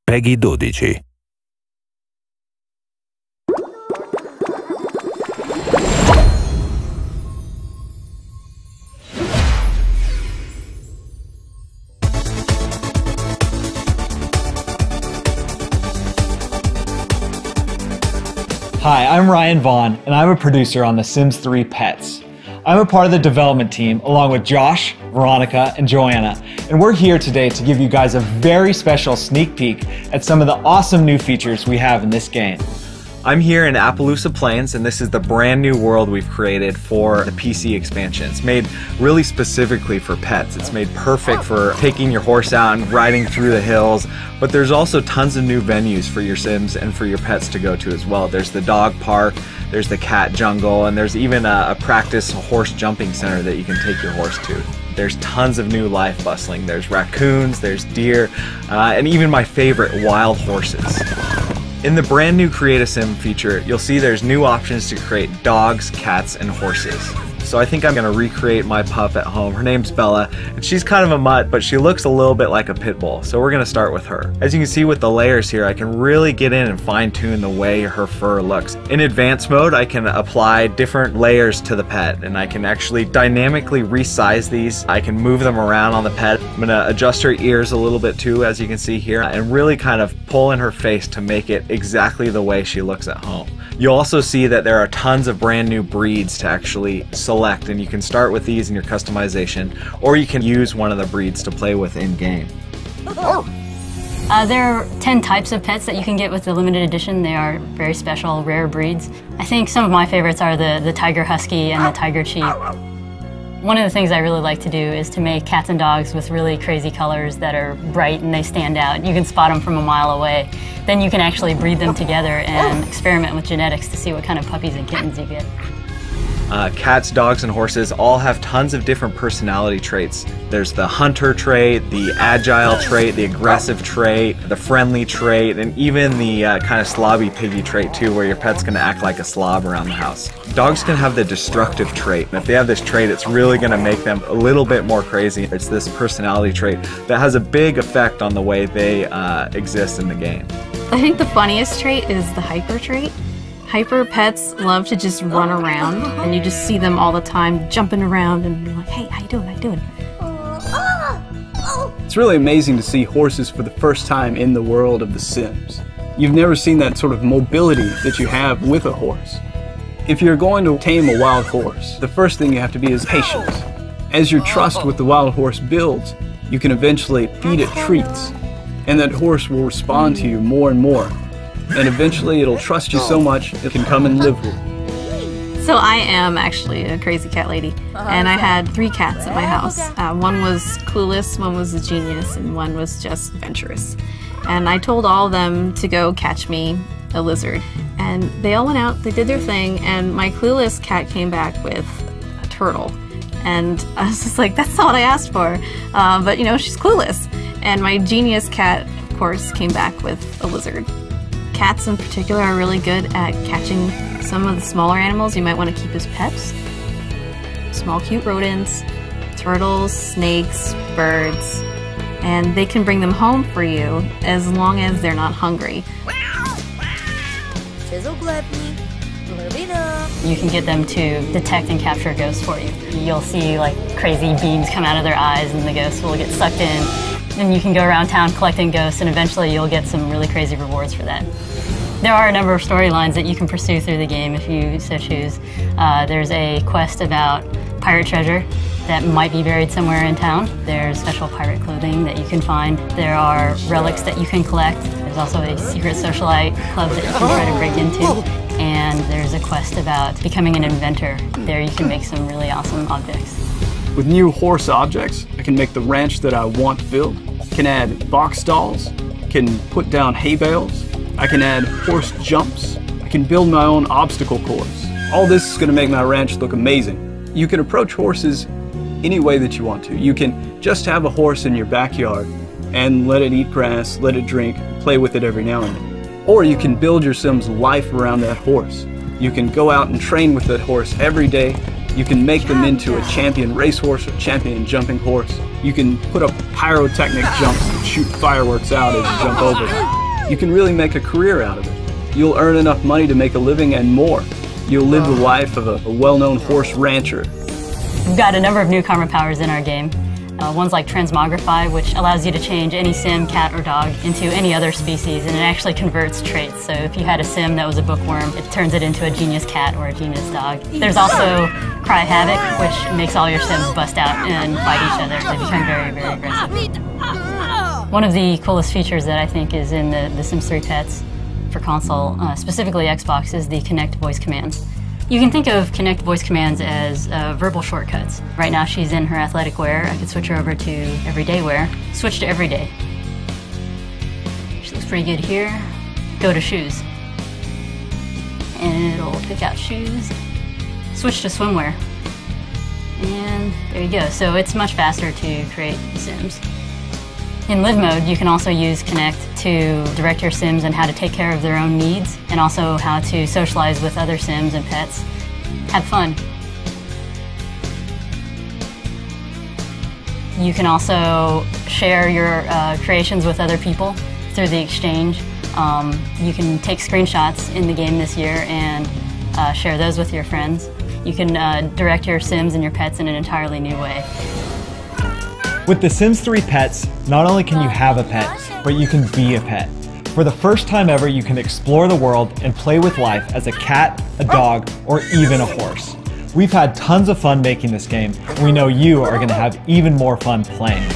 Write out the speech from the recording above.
Peggy 12. Hi, I'm Ryan Vaughn, and I'm a producer on The Sims 3 Pets. I'm a part of the development team along with Josh, Veronica, and Joanna, and we're here today to give you guys a very special sneak peek at some of the awesome new features we have in this game. I'm here in Appaloosa Plains, and this is the brand new world we've created for the PC expansion. It's made really specifically for pets. It's made perfect for taking your horse out and riding through the hills, but there's also tons of new venues for your Sims and for your pets to go to as well. There's the dog park, there's the cat jungle, and there's even a practice horse jumping center that you can take your horse to. There's tons of new life bustling. There's raccoons, there's deer, and even my favorite, wild horses. In the brand new Create a Sim feature, you'll see there's new options to create dogs, cats, and horses. So I think I'm gonna recreate my pup at home. Her name's Bella, and she's kind of a mutt, but she looks a little bit like a pit bull. So we're gonna start with her. As you can see with the layers here, I can really get in and fine tune the way her fur looks. In advanced mode, I can apply different layers to the pet, and I can actually dynamically resize these. I can move them around on the pet. I'm gonna adjust her ears a little bit too, as you can see here, and really kind of pull in her face to make it exactly the way she looks at home. You'll also see that there are tons of brand new breeds to actually select, and you can start with these in your customization, or you can use one of the breeds to play with in-game. There are 10 types of pets that you can get with the limited edition. They are very special, rare breeds. I think some of my favorites are the Tiger Husky and the Tiger Chief. One of the things I really like to do is to make cats and dogs with really crazy colors that are bright and they stand out. You can spot them from a mile away. Then you can actually breed them together and experiment with genetics to see what kind of puppies and kittens you get. Cats, dogs, and horses all have tons of different personality traits. There's the hunter trait, the agile trait, the aggressive trait, the friendly trait, and even the kind of slobby piggy trait too, where your pet's gonna act like a slob around the house. Dogs can have the destructive trait, and if they have this trait, it's really gonna make them a little bit more crazy. It's this personality trait that has a big effect on the way they exist in the game. I think the funniest trait is the hyper trait. Hyper pets love to just run around, and you just see them all the time jumping around and you're like, hey, how you doing, how you doing? It's really amazing to see horses for the first time in the world of The Sims. You've never seen that sort of mobility that you have with a horse. If you're going to tame a wild horse, the first thing you have to be is patient. As your trust with the wild horse builds, you can eventually feed it treats, and that horse will respond to you more and more. And eventually it'll trust you so much it can come and live with you. So I am actually a crazy cat lady, and I had 3 cats at my house. One was clueless, one was a genius, and one was just adventurous. And I told all of them to go catch me a lizard. And they all went out, they did their thing, and my clueless cat came back with a turtle. And I was just like, that's not what I asked for. But you know, she's clueless. And my genius cat, of course, came back with a lizard. Cats in particular are really good at catching some of the smaller animals you might want to keep as pets. Small cute rodents, turtles, snakes, birds, and they can bring them home for you as long as they're not hungry. You can get them to detect and capture ghosts for you. You'll see like crazy beams come out of their eyes and the ghosts will get sucked in. And you can go around town collecting ghosts, and eventually you'll get some really crazy rewards for that. There are a number of storylines that you can pursue through the game if you so choose. There's a quest about pirate treasure that might be buried somewhere in town. There's special pirate clothing that you can find. There are relics that you can collect. There's also a secret socialite club that you can try to break into. And there's a quest about becoming an inventor. There you can make some really awesome objects. With new horse objects, I can make the ranch that I want built. Can add box stalls, can put down hay bales, I can add horse jumps, I can build my own obstacle course. All this is going to make my ranch look amazing. You can approach horses any way that you want to. You can just have a horse in your backyard and let it eat grass, let it drink, play with it every now and then. Or you can build your Sim's life around that horse. You can go out and train with that horse every day. You can make them into a champion racehorse or champion jumping horse. You can put up pyrotechnic jumps and shoot fireworks out as you jump over them. you can really make a career out of it. You'll earn enough money to make a living and more. You'll live the life of a well-known horse rancher. We've got a number of new karma powers in our game. One's like Transmogrify, which allows you to change any sim, cat, or dog into any other species, and it actually converts traits. So if you had a sim that was a bookworm, it turns it into a genius cat or a genius dog. There's also Cry Havoc, which makes all your sims bust out and fight each other. They become very, very aggressive. One of the coolest features that I think is in the Sims 3 Pets for console, specifically Xbox, is the Connect voice commands. You can think of Connect voice commands as verbal shortcuts. Right now she's in her athletic wear. I could switch her over to everyday wear. Switch to everyday. She looks pretty good here. Go to shoes. And it'll pick out shoes. Switch to swimwear. And there you go. So it's much faster to create sims. In live mode, you can also use Connect to direct your sims on how to take care of their own needs and also how to socialize with other sims and pets. Have fun. You can also share your creations with other people through the exchange. You can take screenshots in the game this year and share those with your friends. You can direct your sims and your pets in an entirely new way. With The Sims 3 Pets, not only can you have a pet, but you can be a pet. For the first time ever, you can explore the world and play with life as a cat, a dog, or even a horse. We've had tons of fun making this game, and we know you are going to have even more fun playing.